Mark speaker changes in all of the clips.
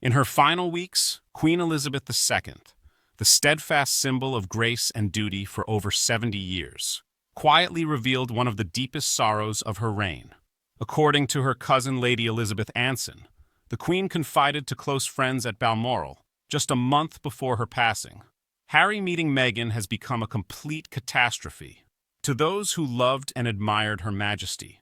Speaker 1: In her final weeks, Queen Elizabeth II, the steadfast symbol of grace and duty for over 70 years, quietly revealed one of the deepest sorrows of her reign. According to her cousin Lady Elizabeth Anson, the Queen confided to close friends at Balmoral just a month before her passing. Harry meeting Meghan has become a complete catastrophe. To those who loved and admired Her Majesty,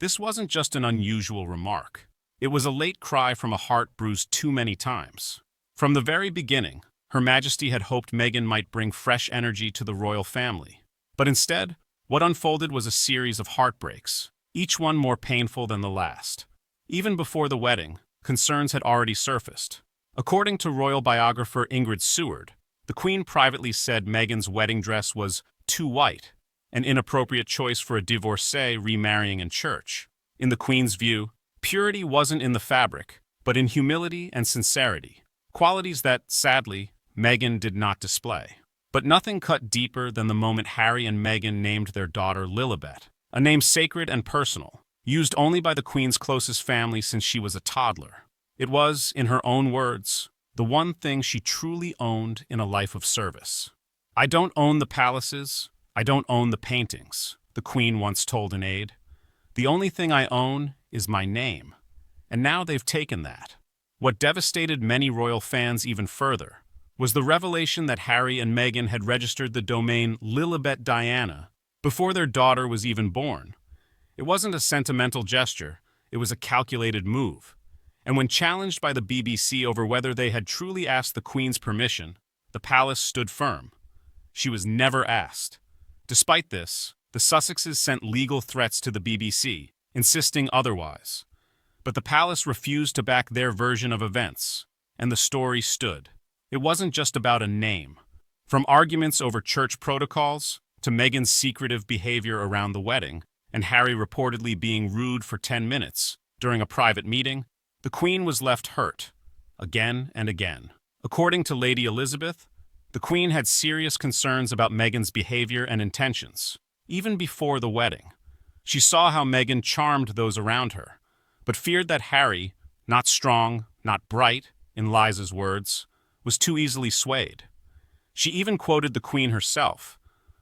Speaker 1: this wasn't just an unusual remark. It was a late cry from a heart bruised too many times. From the very beginning, Her Majesty had hoped Meghan might bring fresh energy to the royal family. But instead, what unfolded was a series of heartbreaks, each one more painful than the last. Even before the wedding, concerns had already surfaced. According to royal biographer Ingrid Seward, the Queen privately said Meghan's wedding dress was too white, an inappropriate choice for a divorcée remarrying in church. In the Queen's view, purity wasn't in the fabric, but in humility and sincerity, qualities that, sadly, Meghan did not display. But nothing cut deeper than the moment Harry and Meghan named their daughter Lilibet, a name sacred and personal, used only by the Queen's closest family since she was a toddler. It was, in her own words, the one thing she truly owned in a life of service. "I don't own the palaces, I don't own the paintings," the Queen once told an aide. "The only thing I own is my name." And now they've taken that. What devastated many royal fans even further was the revelation that Harry and Meghan had registered the domain Lilibet Diana before their daughter was even born. It wasn't a sentimental gesture, it was a calculated move. And when challenged by the BBC over whether they had truly asked the Queen's permission, the palace stood firm. She was never asked. Despite this, the Sussexes sent legal threats to the BBC, insisting otherwise. But the palace refused to back their version of events, and the story stood. It wasn't just about a name. From arguments over church protocols to Meghan's secretive behavior around the wedding, and Harry reportedly being rude for 10 minutes during a private meeting, the Queen was left hurt, again and again. According to Lady Elizabeth, the Queen had serious concerns about Meghan's behavior and intentions, even before the wedding. She saw how Meghan charmed those around her, but feared that Harry, not strong, not bright, in Liza's words, was too easily swayed. She even quoted the Queen herself,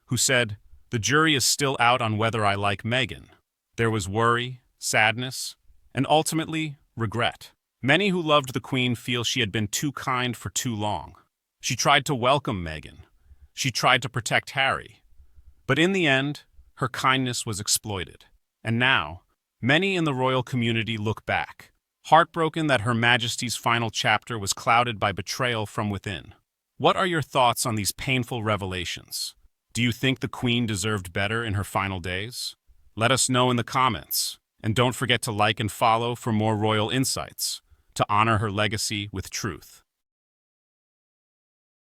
Speaker 1: who said, "The jury is still out on whether I like Meghan." There was worry, sadness, and ultimately, regret. Many who loved the Queen feel she had been too kind for too long. She tried to welcome Meghan. She tried to protect Harry. But in the end, her kindness was exploited. And now, many in the royal community look back, heartbroken that Her Majesty's final chapter was clouded by betrayal from within. What are your thoughts on these painful revelations? Do you think the Queen deserved better in her final days? Let us know in the comments. And don't forget to like and follow for more royal insights, to honor her legacy with truth.